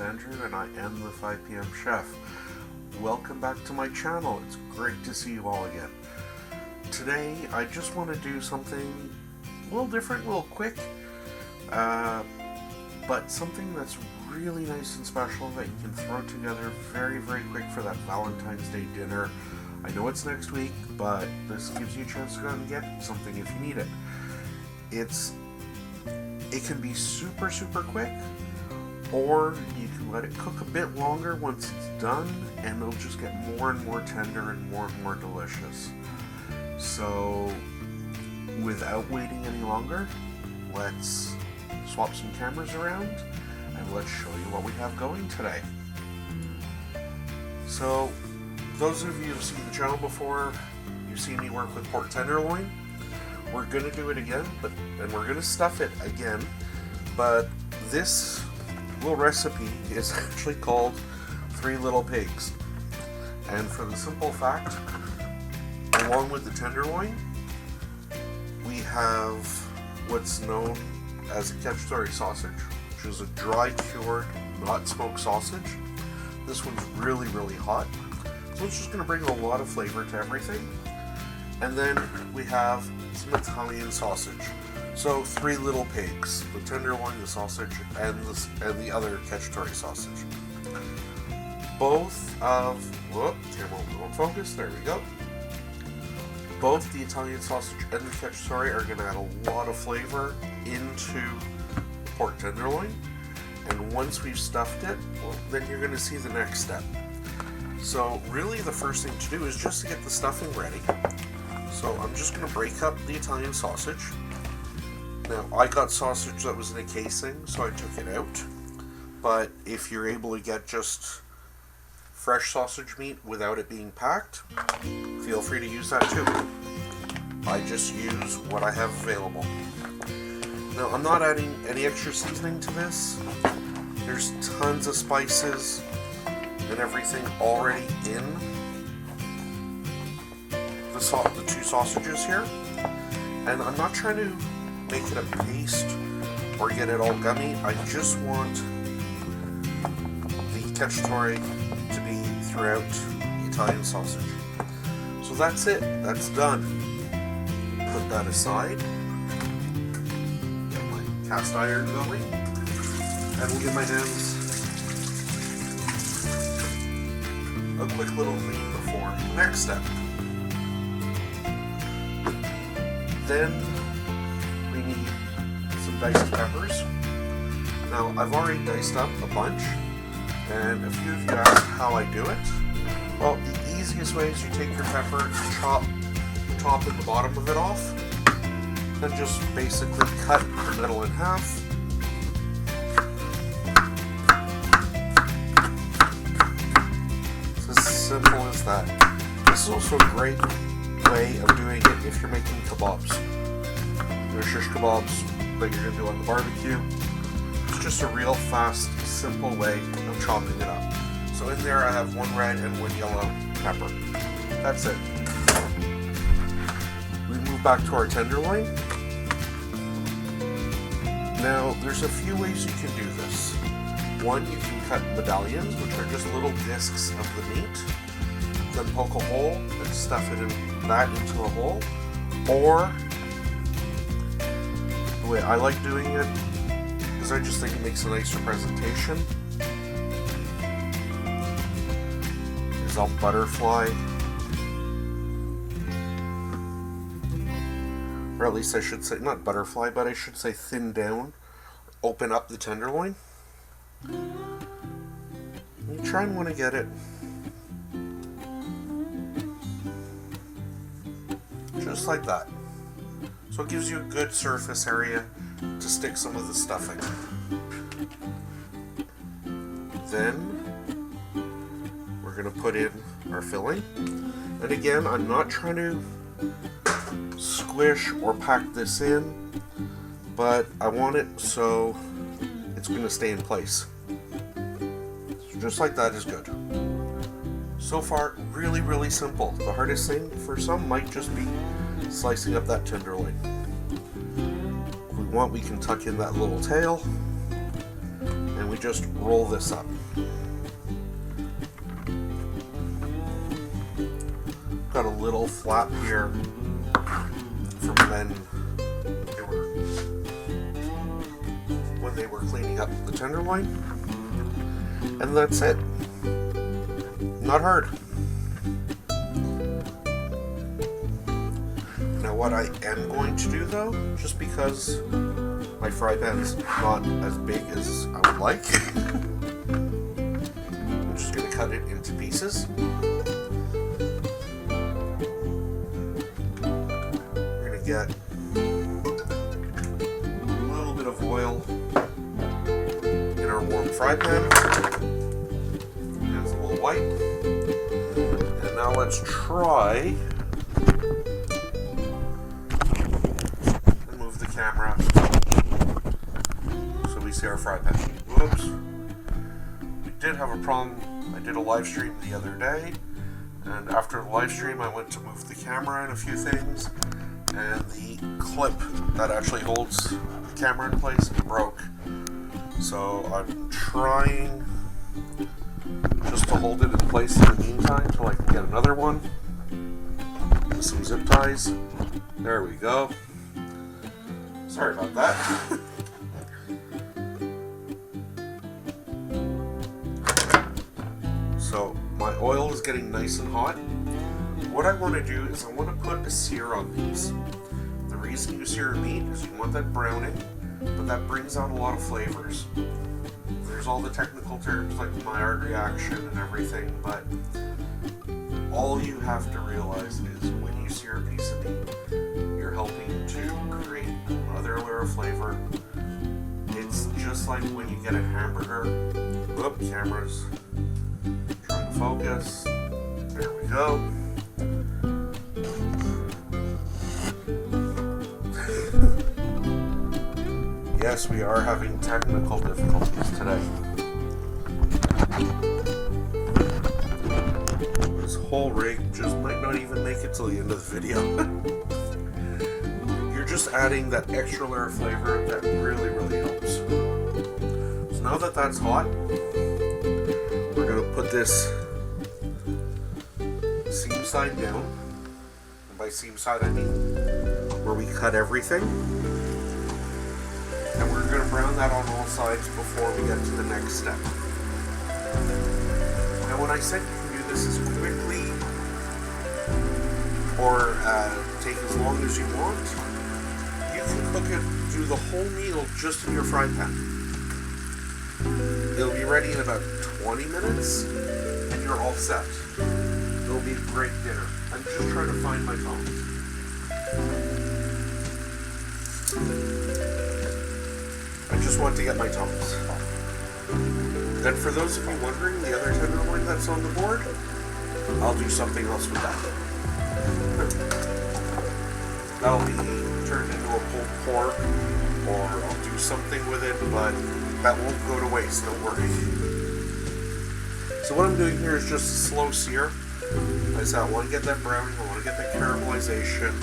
Andrew, and I am the 5 p.m. chef. Welcome back to my channel. It's great to see you all again. Today, I just want to do something a little different, a little quick, but something that's really nice and special that you can throw together very, very quick for that Valentine's Day dinner. I know it's next week, but this gives you a chance to go out and get something if you need it. It can be super, super quick, or you can let it cook a bit longer once it's done, and it'll just get more and more tender and more delicious. So, without waiting any longer, let's swap some cameras around, and let's show you what we have going today. So, those of you who've seen the channel before, you've seen me work with pork tenderloin. We're going to do it again, and we're going to stuff it again, but this little recipe is actually called 3 Little Pigs. And for the simple fact, along with the tenderloin, we have what's known as a cacciatore sausage, which is a dry cured, not smoked sausage. This one's really, really hot, so it's just going to bring a lot of flavor to everything. And then we have some Italian sausage. So 3 Little Pigs, the tenderloin, the sausage, and the other cacciatore sausage. Both of, camera won't focus, there we go. Both the Italian sausage and the cacciatore are going to add a lot of flavor into pork tenderloin. And once we've stuffed it, then you're going to see the next step. So really the first thing to do is just to get the stuffing ready. So I'm just going to break up the Italian sausage. Now I got sausage that was in a casing, so I took it out. But if you're able to get just fresh sausage meat without it being packed, feel free to use that too. I just use what I have available. Now I'm not adding any extra seasoning to this. There's tons of spices and everything already in the 2 sausages here, and I'm not trying to make it a paste or get it all gummy. I just want the cacciatore to be throughout the Italian sausage. So that's it, that's done. Put that aside, get my cast iron going, and we'll give my hands a quick little clean before the next step. Then we need some diced peppers. Now I've already diced up a bunch, and a few of you asked how I do it. Well, the easiest way is you take your pepper, chop the top and the bottom of it off, then just basically cut the middle in half. It's as simple as that. This is also a great way of doing it if you're making kebabs. There's shish kebabs that you're going to do on the barbecue. It's just a real fast, simple way of chopping it up. So in there I have 1 red and 1 yellow pepper. That's it. We move back to our tenderloin. Now there's a few ways you can do this. One, you can cut medallions, which are just little discs of the meat. Then poke a hole and stuff it into a hole. Or the way I like doing it is I just think it makes a nicer presentation. Is I'll butterfly, or at least I should say not butterfly, but I should say thin down, open up the tenderloin. You try and want to get it just like that. So it gives you a good surface area to stick some of the stuffing. Then we're going to put in our filling. And again, I'm not trying to squish or pack this in, but I want it so it's going to stay in place. So just like that is good. So far, really, really simple. The hardest thing for some might just be slicing up that tenderloin. If we want, we can tuck in that little tail, and we just roll this up. Got a little flap here from when they were cleaning up the tenderloin, and that's it. Not hard. Now what I am going to do though, just because my fry pan's not as big as I would like, I'm just going to cut it into pieces. We're going to get a little bit of oil in our warm fry pan. It's a little white. And now let's try and move the camera so we see our fry pan. Whoops. We did have a problem. I did a live stream the other day, and after the live stream I went to move the camera and a few things, and the clip that actually holds the camera in place broke. So I'm trying just to hold it in place in the meantime till I can get another one with some zip ties. There we go. Sorry about that. So my oil is getting nice and hot. What I want to do is I want to put a sear on these. The reason you sear meat is you want that browning, but that brings out a lot of flavors. There's all the technical terms like the Maillard reaction and everything, but all you have to realize is when you sear a piece of meat, you're helping to create another layer of flavor. It's just like when you get a hamburger. Oop, cameras trying to focus. There we go. Yes, we are having technical difficulties today. This whole rig just might not even make it till the end of the video. You're just adding that extra layer of flavor that really, really helps. So now that that's hot, we're going to put this seam side down. And by seam side I mean where we cut everything. And we're going to brown that on all sides before we get to the next step. Now when I said you can do this as quickly or take as long as you want, you can cook it, do the whole meal just in your fry pan. It'll be ready in about 20 minutes and you're all set. It'll be a great dinner. I'm just trying to find my tongs. I just want to get my tongs. And for those of you wondering, the other tenderloin that's on the board, I'll do something else with that. That'll be turned into a pulled pork, or I'll do something with it, but that won't go to waste, don't worry. So what I'm doing here is just a slow sear. Like I said, I want to get that browning, I want to get that caramelization.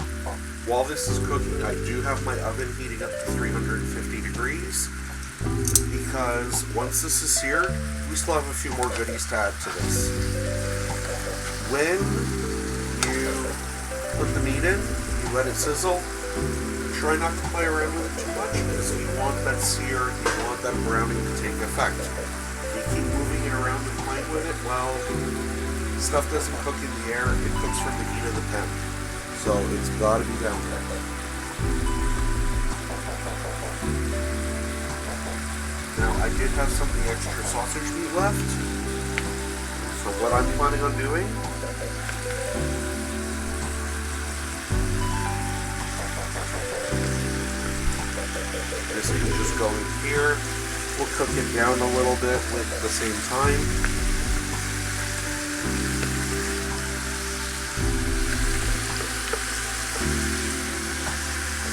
While this is cooking, I do have my oven heating up to 350 degrees because once this is seared, we still have a few more goodies to add to this. When you put the meat in, you let it sizzle. Try not to play around with it too much because you want that sear, you want that browning to take effect. If you keep moving it around and playing with it, well, stuff doesn't cook in the air, it cooks from the heat of the pan. So it's got to be down there. Now I did have some of the extra sausage meat left. So what I'm planning on doing this can just go in here. We'll cook it down a little bit at the same time.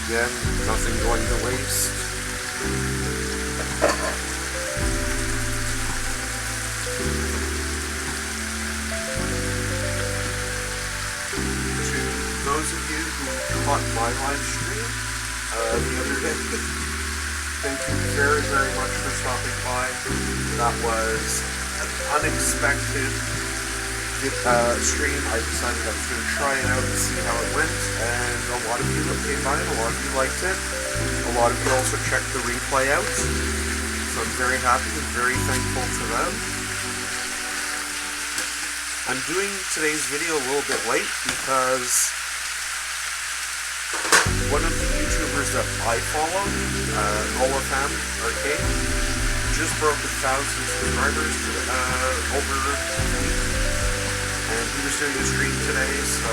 Again, nothing going to waste. To those of you who caught my live stream the other day, thank you very, very much for stopping by. That was an unexpected stream. I decided I was going to try it out and see how it went, and a lot of you came by and a lot of you liked it. A lot of you also checked the replay out, so I'm very happy and very thankful to them. I'm doing today's video a little bit late because one of the YouTubers that I follow, Olafam Arcade, just broke 1,000 subscribers over the week, and he was doing a stream today, so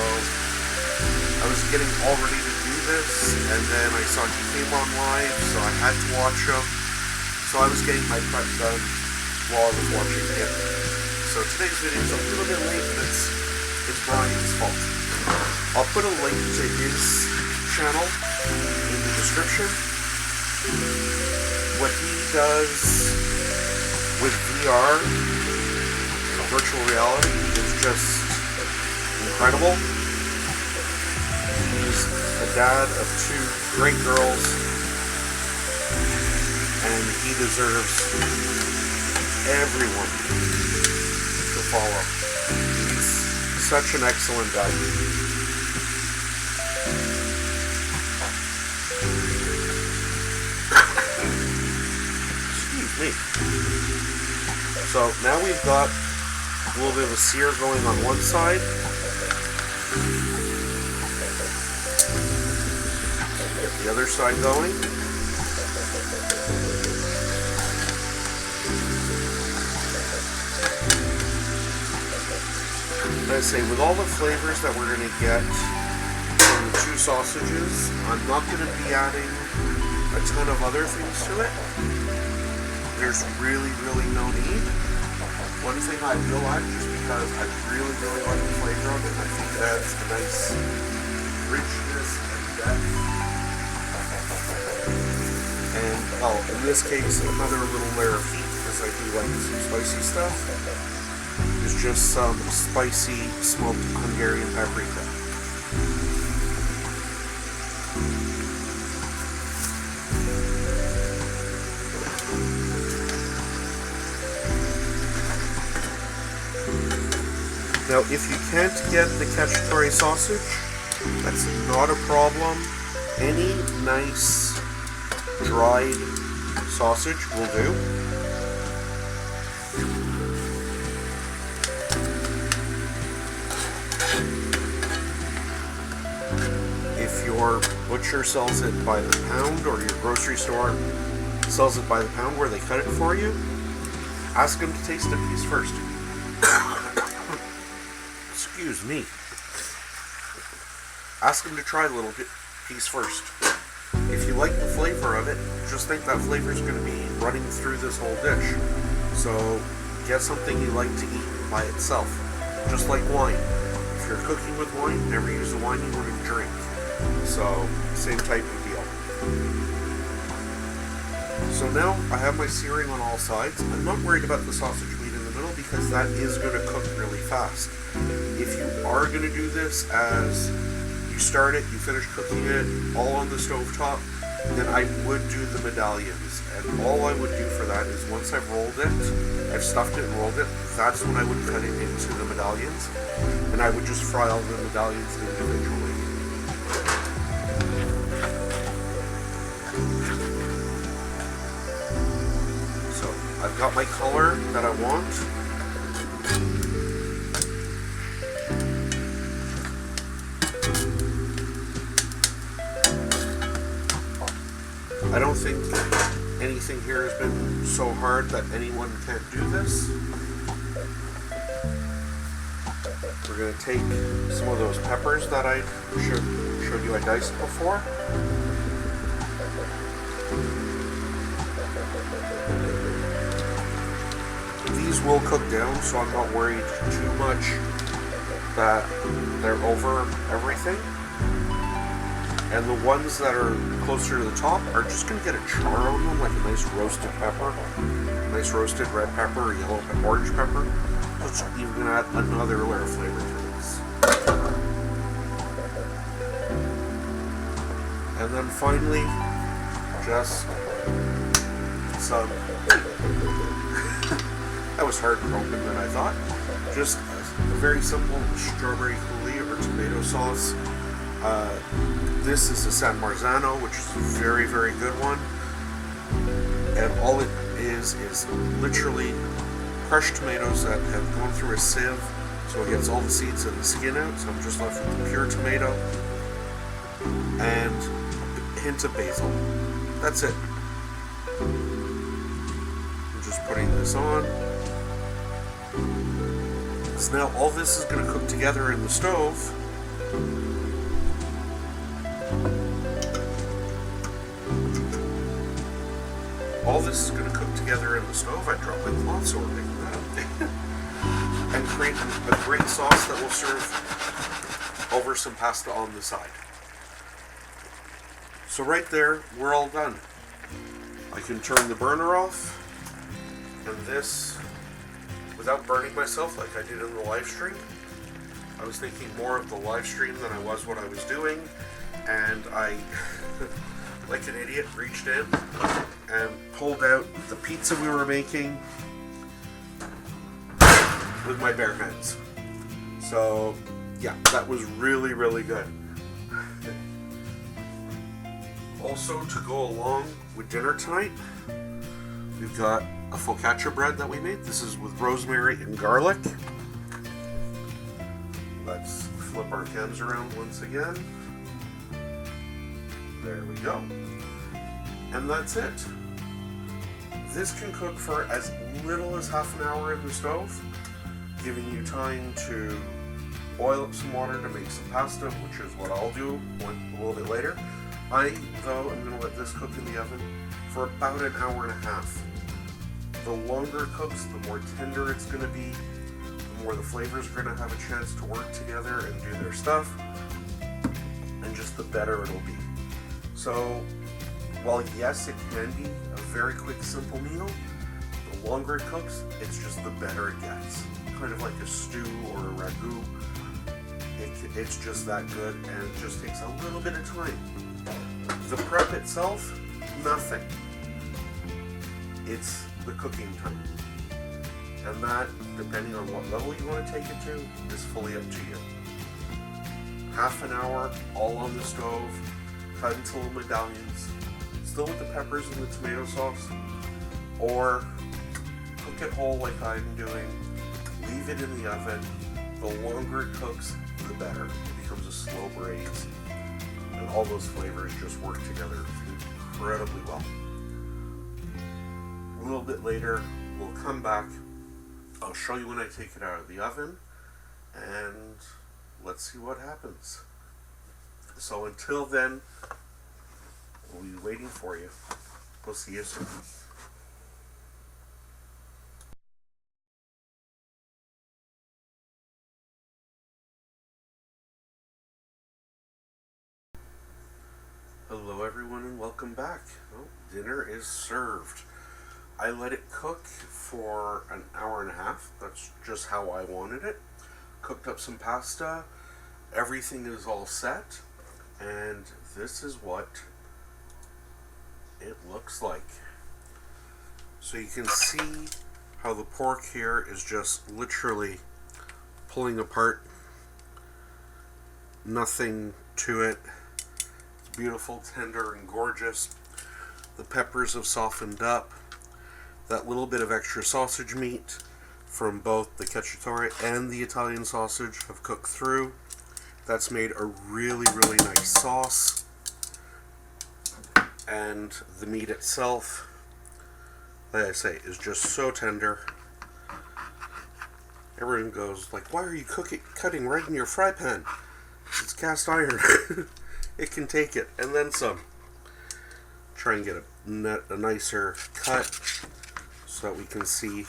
I was getting all ready to do this, and then I saw he came on live, so I had to watch him, so I was getting my prep done while I was watching him. So today's video is a little bit late, and it's Brian's fault. I'll put a link to his channel in the description. What he does with VR, virtual reality, is just incredible. He's the dad of 2 great girls, and he deserves everyone to follow. He's such an excellent guy. Excuse me. So now we've got a little bit of a sear going on one side. Get the other side going. I say, with all the flavors that we're going to get from the 2 sausages, I'm not going to be adding a ton of other things to it. There's really, really no need. One thing I will add, just because I really, really like the flavor of it, I think it adds a nice richness and depth. And, well, in this case, another little layer of heat, because I do like some spicy stuff. Is just some spicy smoked Hungarian paprika. Now, if you can't get the cacciatore sausage, that's not a problem. Any nice dried sausage will do. If your butcher sells it by the pound, or your grocery store sells it by the pound where they cut it for you, ask them to taste a piece first. Excuse me. Ask them to try a little piece first. If you like the flavor of it, just think that flavor is going to be running through this whole dish. So get something you like to eat by itself. Just like wine. If you're cooking with wine, never use the wine you want to drink. So, same type of deal. So now I have my searing on all sides. I'm not worried about the sausage meat in the middle because that is going to cook really fast. If you are going to do this as you start it, you finish cooking it all on the stovetop, then I would do the medallions. And all I would do for that is once I've rolled it, I've stuffed it and rolled it, that's when I would cut it into the medallions. And I would just fry all the medallions individually. I've got my color that I want. I don't think anything here has been so hard that anyone can't do this. We're going to take some of those peppers that I showed you I diced before. These will cook down, so I'm not worried too much that they're over everything. And the ones that are closer to the top are just going to get a char on them, like a nice roasted pepper, nice roasted red pepper or yellow pepper, orange pepper. It's even going to add another layer of flavor to this. And then finally, just some, that was harder to open than I thought, just a very simple strawberry coulis or tomato sauce. This is a San Marzano, which is a very, very good one. And all it is literally crushed tomatoes that have gone through a sieve, so it gets all the seeds and the skin out. So I'm just left with the pure tomato and a hint of basil. That's it. I'm just putting this on. So now all this is going to cook together in the stove. All this is going to cook together in the stove. I dropped my cloth, so we're making that up. And create a great sauce that will serve over some pasta on the side. So right there, we're all done. I can turn the burner off, and this, without burning myself like I did in the live stream. I was thinking more of the live stream than I was what I was doing, and I, like an idiot, reached in and pulled out the pizza we were making with my bare hands. So yeah, that was really, really good. Also, to go along with dinner tonight, we've got a focaccia bread that we made. This is with rosemary and garlic. Let's flip our cams around once again. There we go. And that's it. This can cook for as little as half an hour in the stove, giving you time to boil up some water to make some pasta, which is what I'll do a little bit later. I, though, am going to let this cook in the oven for about an hour and a half. The longer it cooks, the more tender it's going to be, the more the flavors are going to have a chance to work together and do their stuff, and just the better it'll be. So, while yes, it can be a very quick, simple meal, the longer it cooks, it's just the better it gets. Kind of like a stew or a ragu. It's just that good, and it just takes a little bit of time. The prep itself, nothing. It's the cooking time. And that, depending on what level you want to take it to, is fully up to you. Half an hour, all on the stove, cut into little medallions, still with the peppers and the tomato sauce, or cook it whole like I'm doing, leave it in the oven. The longer it cooks, the better. It becomes a slow braise, and all those flavors just work together incredibly well. A little bit later, we'll come back. I'll show you when I take it out of the oven, and let's see what happens. So until then, we'll be waiting for you. We'll see you soon. Hello everyone and welcome back. Well, dinner is served. I let it cook for an hour and a half. That's just how I wanted it. Cooked up some pasta. Everything is all set. And this is what it looks like. So you can see how the pork here is just literally pulling apart. Nothing to it. It's beautiful, tender, and gorgeous. The peppers have softened up. That little bit of extra sausage meat from both the cacciatore and the Italian sausage have cooked through. That's made a really, really nice sauce. And the meat itself, like I say, is just so tender. Everyone goes like, why are you cutting right in your fry pan? It's cast iron. It can take it, and then some. Try and get a nicer cut so that we can see.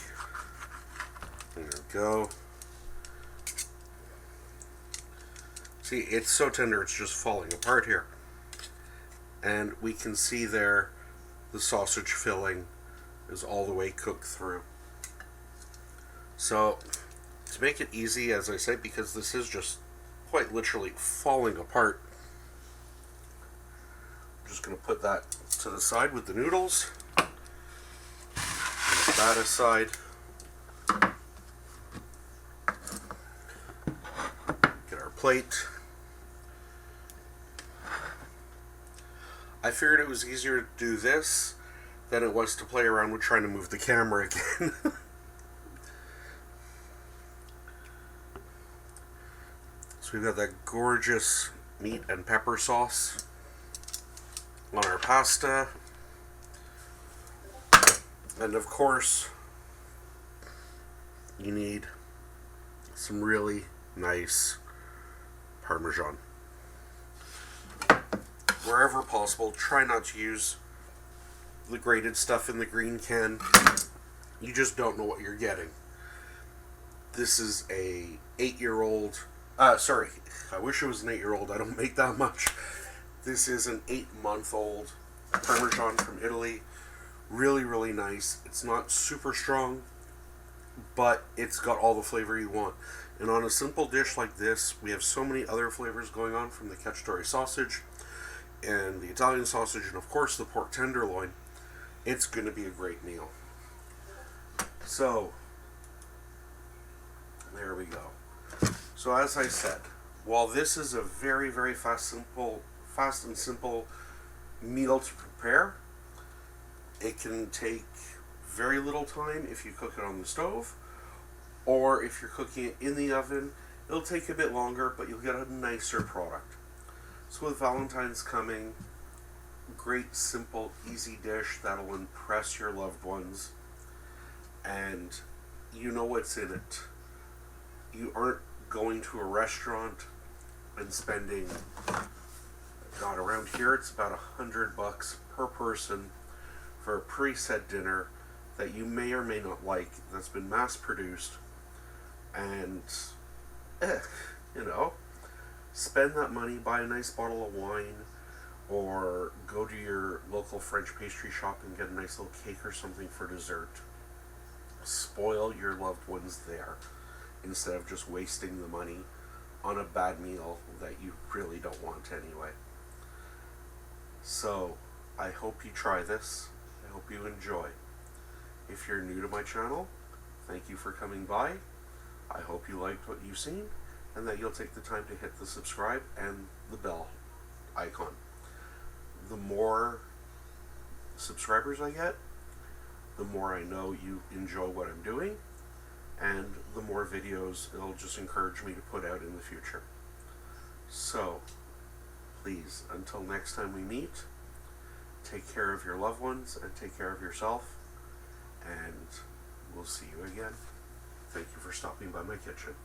There we go. See, it's so tender, it's just falling apart here. And we can see there the sausage filling is all the way cooked through. So, to make it easy, as I say, because this is just quite literally falling apart, I'm just going to put that to the side with the noodles. Move that aside. Get our plate. I figured it was easier to do this than it was to play around with trying to move the camera again. So we've got that gorgeous meat and pepper sauce on our pasta. And of course, you need some really nice Parmesan. Wherever possible, try not to use the grated stuff in the green can. You just don't know what you're getting. This is a 8-year-old. Sorry, I wish it was an 8-year-old. I don't make that much. This is an 8-month-old Parmesan from Italy. Really, really nice. It's not super strong, but it's got all the flavor you want. And on a simple dish like this, we have so many other flavors going on, from the cacciatore sausage and the Italian sausage, and of course the pork tenderloin. It's going to be a great meal. So, there we go. So as I said, while this is a very, very fast and simple meal to prepare, it can take very little time if you cook it on the stove, or if you're cooking it in the oven, it'll take a bit longer, but you'll get a nicer product. So with Valentine's coming, great, simple, easy dish that'll impress your loved ones, and you know what's in it. You aren't going to a restaurant and spending, God, around here it's about $100 per person for a preset dinner that you may or may not like, that's been mass produced, and spend that money, buy a nice bottle of wine, or go to your local French pastry shop and get a nice little cake or something for dessert. Spoil your loved ones there, instead of just wasting the money on a bad meal that you really don't want anyway. So, I hope you try this. I hope you enjoy. If you're new to my channel, thank you for coming by. I hope you liked what you've seen, and that you'll take the time to hit the subscribe and the bell icon. The more subscribers I get, the more I know you enjoy what I'm doing, and the more videos it'll just encourage me to put out in the future. So, please, until next time we meet, take care of your loved ones and take care of yourself, and we'll see you again. Thank you for stopping by my kitchen.